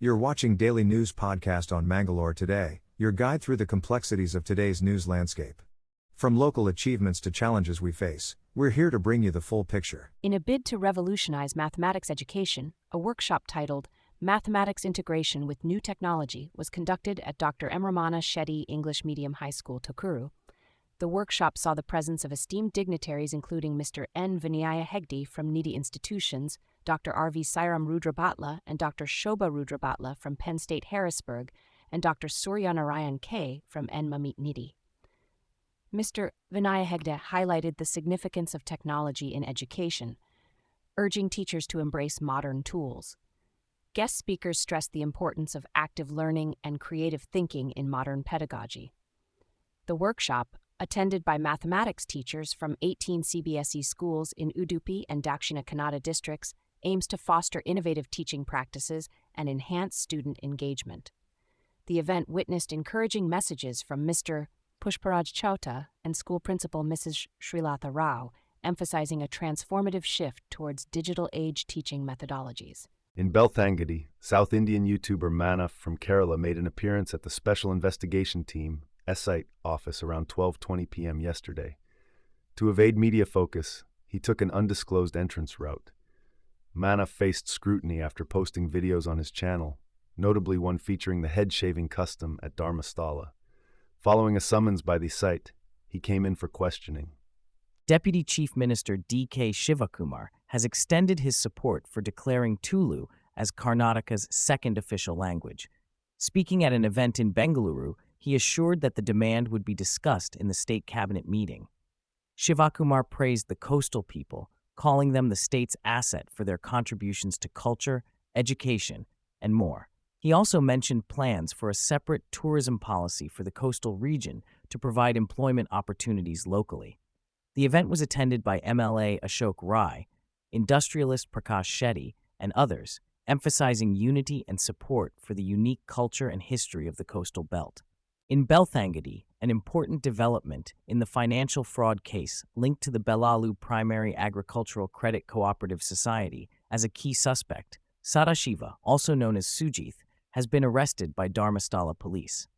You're watching Daily News Podcast on Mangalore today, your guide through the complexities of today's news landscape. From local achievements to challenges we face, we're here to bring you the full picture. In a bid to revolutionize mathematics education, a workshop titled Mathematics Integration with New Technology was conducted at Dr. Emramana Shetty English Medium High School, Tokuru. The workshop saw the presence of esteemed dignitaries including Mr. N. Vinayahegde from Nidhi Institutions, Dr. R.V. Sairam Rudrabatla and Dr. Shobha Rudrabatla from Penn State Harrisburg, and Dr. Suryanarayan K. from N. Mamit Nidhi. Mr. Vinayahegde highlighted the significance of technology in education, urging teachers to embrace modern tools. Guest speakers stressed the importance of active learning and creative thinking in modern pedagogy. The workshop, attended by mathematics teachers from 18 CBSE schools in Udupi and Dakshina Kannada districts, aims to foster innovative teaching practices and enhance student engagement. The event witnessed encouraging messages from Mr. Pushparaj Chauta and school principal Mrs. Srilatha Rao, emphasizing a transformative shift towards digital age teaching methodologies. In Belthangady, South Indian YouTuber Manaf from Kerala made an appearance at the Special Investigation Team SITE office around 12:20 p.m. yesterday. To evade media focus, he took an undisclosed entrance route. Manaf faced scrutiny after posting videos on his channel, notably one featuring the head-shaving custom at Dharmasthala. Following a summons by the site, he came in for questioning. Deputy Chief Minister D.K. Shivakumar has extended his support for declaring Tulu as Karnataka's second official language. Speaking at an event in Bengaluru, he assured that the demand would be discussed in the state cabinet meeting. Shivakumar praised the coastal people, calling them the state's asset for their contributions to culture, education, and more. He also mentioned plans for a separate tourism policy for the coastal region to provide employment opportunities locally. The event was attended by MLA Ashok Rai, industrialist Prakash Shetty, and others, emphasizing unity and support for the unique culture and history of the coastal belt. In Belthangady, an important development in the financial fraud case linked to the Belalu Primary Agricultural Credit Cooperative Society as a key suspect, Sadashiva, also known as Sujith, has been arrested by Dharmasthala police.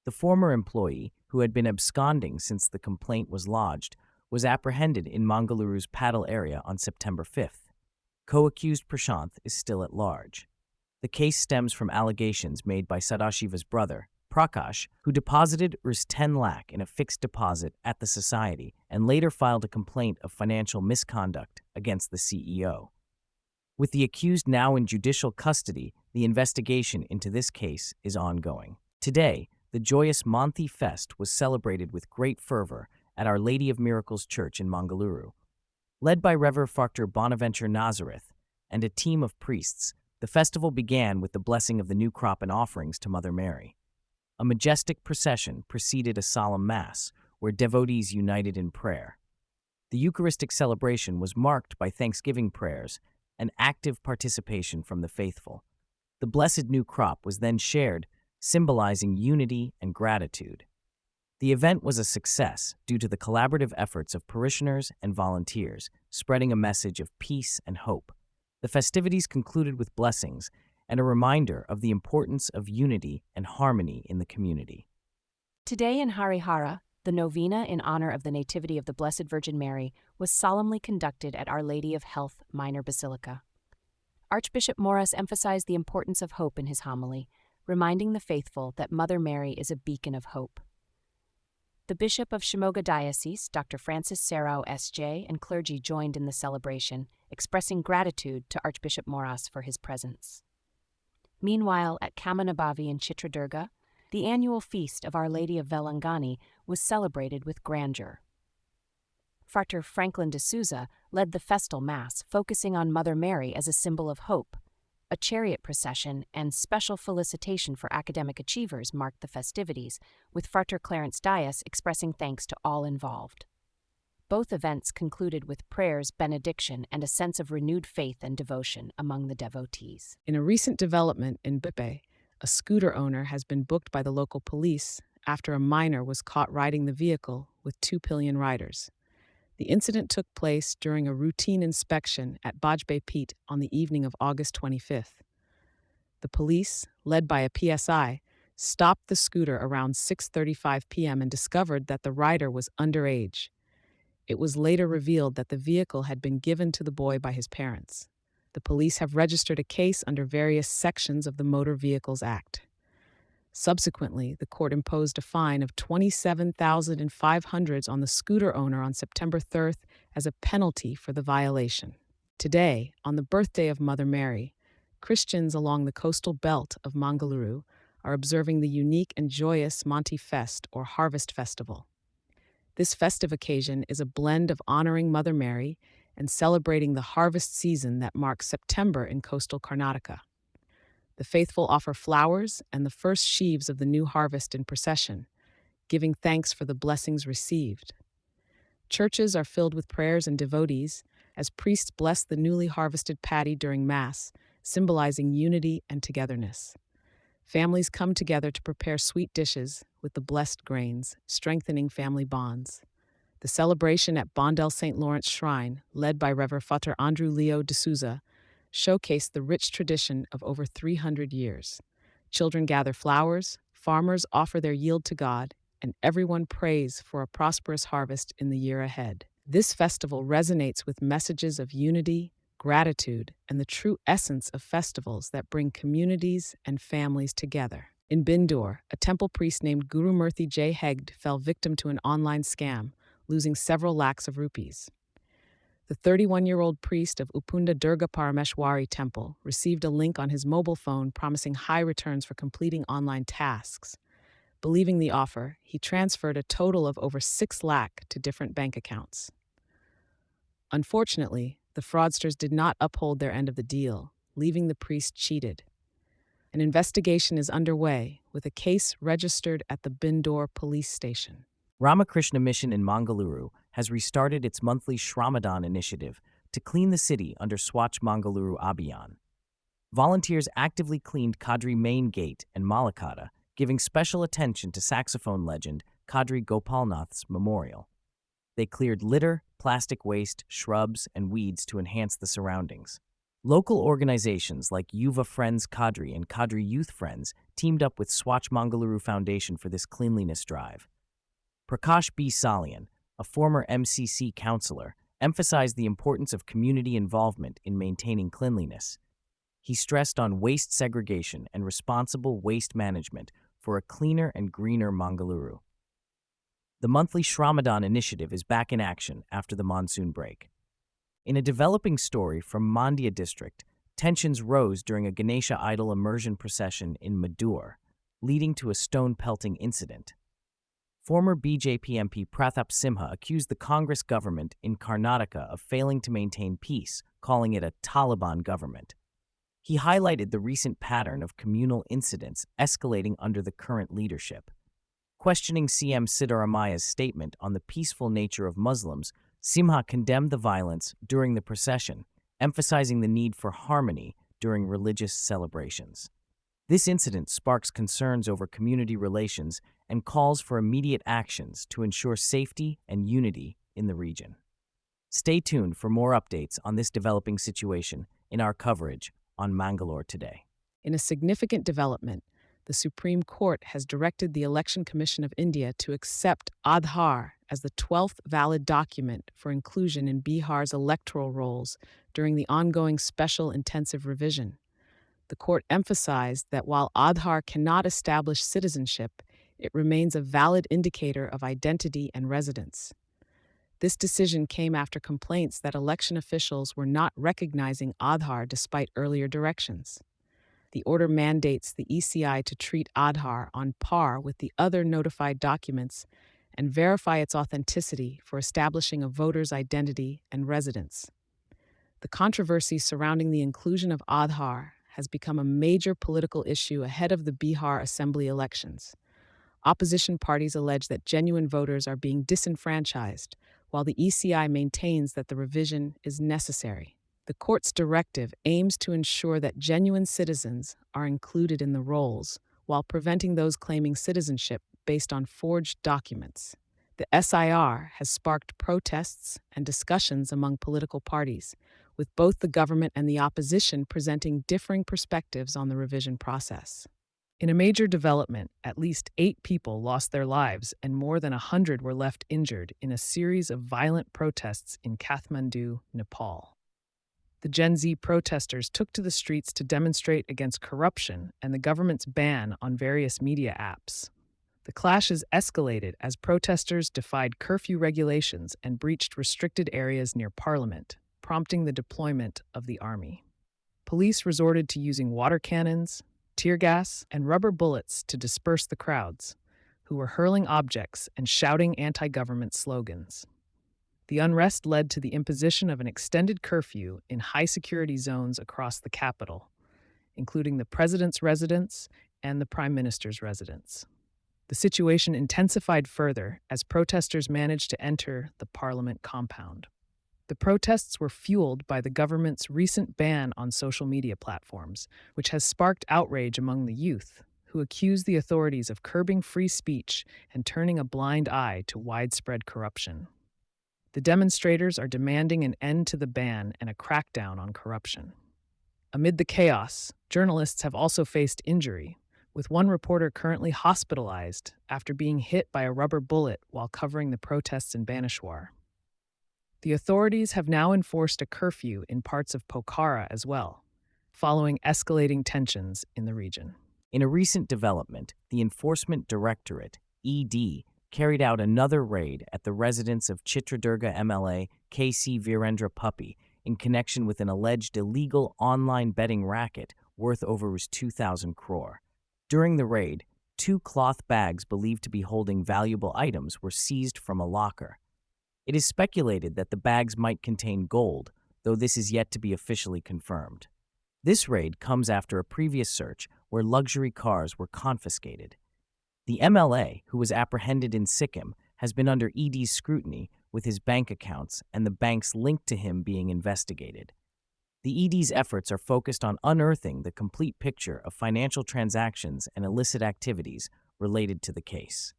The former employee, who had been absconding since the complaint was lodged, was apprehended in Mangaluru's Paddle area on September 5th. Co-accused Prashanth is still at large. The case stems from allegations made by Sadashiva's brother, Prakash, who deposited Rs 10 lakh in a fixed deposit at the society and later filed a complaint of financial misconduct against the CEO. With the accused now in judicial custody, the investigation into this case is ongoing. Today, the joyous Monthi Fest was celebrated with great fervor at Our Lady of Miracles Church in Mangaluru. Led by Rev. Dr. Bonaventure Nazareth and a team of priests, the festival began with the blessing of the new crop and offerings to Mother Mary. A majestic procession preceded a solemn mass, where devotees united in prayer. The Eucharistic celebration was marked by thanksgiving prayers and active participation from the faithful. The blessed new crop was then shared, symbolizing unity and gratitude. The event was a success due to the collaborative efforts of parishioners and volunteers, spreading a message of peace and hope. The festivities concluded with blessings and a reminder of the importance of unity and harmony in the community. Today in Harihar, the Novena in honor of the Nativity of the Blessed Virgin Mary was solemnly conducted at Our Lady of Health Minor Basilica. Archbishop Moras emphasized the importance of hope in his homily, reminding the faithful that Mother Mary is a beacon of hope. The Bishop of Shimoga Diocese, Dr. Francis Serrao S.J., and clergy joined in the celebration, expressing gratitude to Archbishop Moras for his presence. Meanwhile, at Kamanabhavi in Chitradurga, the annual feast of Our Lady of Belthangady was celebrated with grandeur. Frater Franklin de Souza led the festal mass, focusing on Mother Mary as a symbol of hope. A chariot procession and special felicitation for academic achievers marked the festivities, with Frater Clarence Dias expressing thanks to all involved. Both events concluded with prayers, benediction, and a sense of renewed faith and devotion among the devotees. In a recent development in Bippe, a scooter owner has been booked by the local police after a minor was caught riding the vehicle with 2 pillion riders. The incident took place during a routine inspection at Bajpe Peat on the evening of August 25th. The police, led by a PSI, stopped the scooter around 6:35 p.m. and discovered that the rider was underage. It was later revealed that the vehicle had been given to the boy by his parents. The police have registered a case under various sections of the Motor Vehicles Act. Subsequently, the court imposed a fine of $27,500 on the scooter owner on September 3rd as a penalty for the violation. Today, on the birthday of Mother Mary, Christians along the coastal belt of Mangaluru are observing the unique and joyous Monthi Fest or Harvest Festival. This festive occasion is a blend of honoring Mother Mary and celebrating the harvest season that marks September in coastal Karnataka. The faithful offer flowers and the first sheaves of the new harvest in procession, giving thanks for the blessings received. Churches are filled with prayers and devotees as priests bless the newly harvested paddy during Mass, symbolizing unity and togetherness. Families come together to prepare sweet dishes with the blessed grains, strengthening family bonds. The celebration at Bondel St. Lawrence Shrine, led by Rev. Father Andrew Leo de Souza, showcased the rich tradition of over 300 years. Children gather flowers, farmers offer their yield to God, and everyone prays for a prosperous harvest in the year ahead. This festival resonates with messages of unity, gratitude, and the true essence of festivals that bring communities and families together. In Bindur, a temple priest named Guru Murthy J. Hegde fell victim to an online scam, losing several lakhs of rupees. The 31-year-old priest of Uppunda Durga Parameshwari Temple received a link on his mobile phone promising high returns for completing online tasks. Believing the offer, he transferred a total of over 6 lakh to different bank accounts. Unfortunately, the fraudsters did not uphold their end of the deal, leaving the priest cheated. An investigation is underway, with a case registered at the Bindur police station. Ramakrishna Mission in Mangaluru has restarted its monthly Shramadan initiative to clean the city under Swachh Mangaluru Abhiyan. Volunteers actively cleaned Kadri Main Gate and Malakata, giving special attention to saxophone legend Kadri Gopalnath's memorial. They cleared litter, plastic waste, shrubs, and weeds to enhance the surroundings. Local organizations like Yuva Friends Kadri and Kadri Youth Friends teamed up with Swachh Mangaluru Foundation for this cleanliness drive. Prakash B. Salian, a former MCC councillor, emphasized the importance of community involvement in maintaining cleanliness. He stressed on waste segregation and responsible waste management for a cleaner and greener Mangaluru. The monthly Shramadan initiative is back in action after the monsoon break. In a developing story from Mandya district, tensions rose during a Ganesha idol immersion procession in Mangalore, leading to a stone-pelting incident. Former BJP MP Prathap Simha accused the Congress government in Karnataka of failing to maintain peace, calling it a Taliban government. He highlighted the recent pattern of communal incidents escalating under the current leadership. Questioning CM Siddaramaya's statement on the peaceful nature of Muslims, Simha condemned the violence during the procession, emphasizing the need for harmony during religious celebrations. This incident sparks concerns over community relations and calls for immediate actions to ensure safety and unity in the region. Stay tuned for more updates on this developing situation in our coverage on Mangalore Today. In a significant development, the Supreme Court has directed the Election Commission of India to accept Aadhaar as the 12th valid document for inclusion in Bihar's electoral rolls during the ongoing special intensive revision. The court emphasized that while Aadhaar cannot establish citizenship, it remains a valid indicator of identity and residence. This decision came after complaints that election officials were not recognizing Aadhaar despite earlier directions. The order mandates the ECI to treat Aadhaar on par with the other notified documents and verify its authenticity for establishing a voter's identity and residence. The controversy surrounding the inclusion of Aadhaar has become a major political issue ahead of the Bihar Assembly elections. Opposition parties allege that genuine voters are being disenfranchised, while the ECI maintains that the revision is necessary. The court's directive aims to ensure that genuine citizens are included in the rolls, while preventing those claiming citizenship based on forged documents. The SIR has sparked protests and discussions among political parties, with both the government and the opposition presenting differing perspectives on the revision process. In a major development, at least 8 people lost their lives and more than 100 were left injured in a series of violent protests in Kathmandu, Nepal. The Gen Z protesters took to the streets to demonstrate against corruption and the government's ban on various media apps. The clashes escalated as protesters defied curfew regulations and breached restricted areas near Parliament, prompting the deployment of the army. Police resorted to using water cannons, tear gas, and rubber bullets to disperse the crowds, who were hurling objects and shouting anti-government slogans. The unrest led to the imposition of an extended curfew in high-security zones across the capital, including the president's residence and the prime minister's residence. The situation intensified further as protesters managed to enter the parliament compound. The protests were fueled by the government's recent ban on social media platforms, which has sparked outrage among the youth, who accuse the authorities of curbing free speech and turning a blind eye to widespread corruption. The demonstrators are demanding an end to the ban and a crackdown on corruption. Amid the chaos, journalists have also faced injury, with one reporter currently hospitalized after being hit by a rubber bullet while covering the protests in Bhaneshwar. The authorities have now enforced a curfew in parts of Pokhara as well, following escalating tensions in the region. In a recent development, the Enforcement Directorate, ED, carried out another raid at the residence of Chitradurga MLA KC Virendra Puppy in connection with an alleged illegal online betting racket worth over 2,000 crore. During the raid, 2 cloth bags believed to be holding valuable items were seized from a locker. It is speculated that the bags might contain gold, though this is yet to be officially confirmed. This raid comes after a previous search where luxury cars were confiscated. The MLA, who was apprehended in Sikkim, has been under ED's scrutiny with his bank accounts and the banks linked to him being investigated. The ED's efforts are focused on unearthing the complete picture of financial transactions and illicit activities related to the case.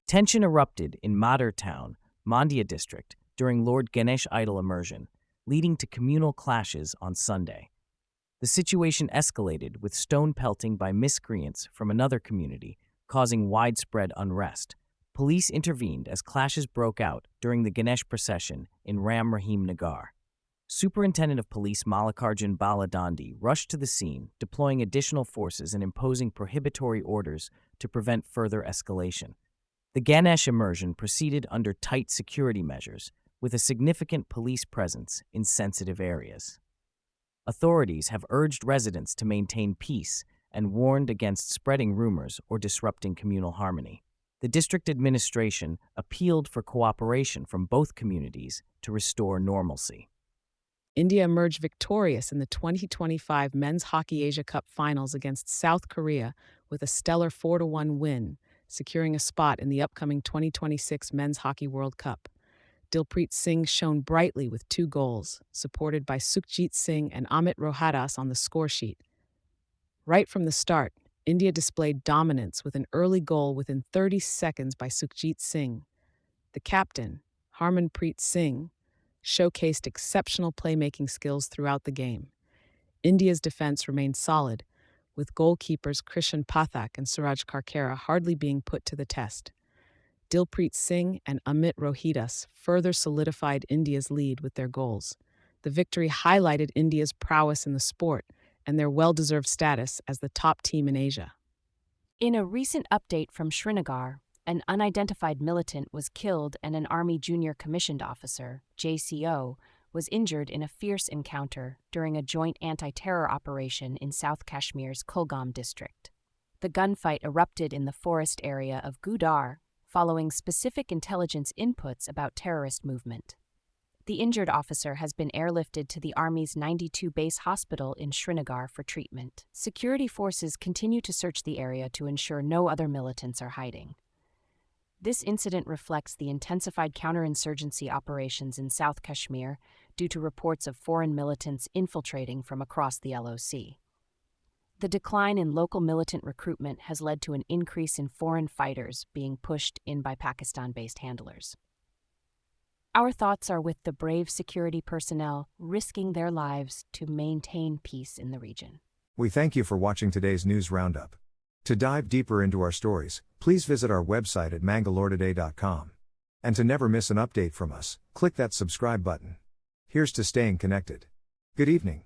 Tension erupted in Madar town, Mandya district, during Lord Ganesh idol immersion, leading to communal clashes on Sunday. The situation escalated with stone pelting by miscreants from another community, causing widespread unrest. Police intervened as clashes broke out during the Ganesh procession in Ram Rahim Nagar. Superintendent of Police Mallikarjun Baladandi rushed to the scene, deploying additional forces and imposing prohibitory orders to prevent further escalation. The Ganesh immersion proceeded under tight security measures, with a significant police presence in sensitive areas. Authorities have urged residents to maintain peace and warned against spreading rumors or disrupting communal harmony. The district administration appealed for cooperation from both communities to restore normalcy. India emerged victorious in the 2025 Men's Hockey Asia Cup finals against South Korea with a stellar 4-1 win, securing a spot in the upcoming 2026 Men's Hockey World Cup. Dilpreet Singh shone brightly with 2 goals, supported by Sukhjit Singh and Amit Rohadas on the scoresheet. Right from the start, India displayed dominance with an early goal within 30 seconds by Sukhjit Singh. The captain, Harmanpreet Singh, showcased exceptional playmaking skills throughout the game. India's defense remained solid, with goalkeepers Krishan Pathak and Suraj Karkera hardly being put to the test. Dilpreet Singh and Amit Rohidas further solidified India's lead with their goals. The victory highlighted India's prowess in the sport and their well-deserved status as the top team in Asia. In a recent update from Srinagar, an unidentified militant was killed and an Army Junior Commissioned Officer, JCO, was injured in a fierce encounter during a joint anti-terror operation in South Kashmir's Kulgam district. The gunfight erupted in the forest area of Gudar, following specific intelligence inputs about terrorist movement. The injured officer has been airlifted to the Army's 92 base hospital in Srinagar for treatment. Security forces continue to search the area to ensure no other militants are hiding. This incident reflects the intensified counterinsurgency operations in South Kashmir due to reports of foreign militants infiltrating from across the LOC. The decline in local militant recruitment has led to an increase in foreign fighters being pushed in by Pakistan-based handlers. Our thoughts are with the brave security personnel risking their lives to maintain peace in the region. We thank you for watching today's news roundup. To dive deeper into our stories, please visit our website at mangaloretoday.com. And to never miss an update from us, click that subscribe button. Here's to staying connected. Good evening.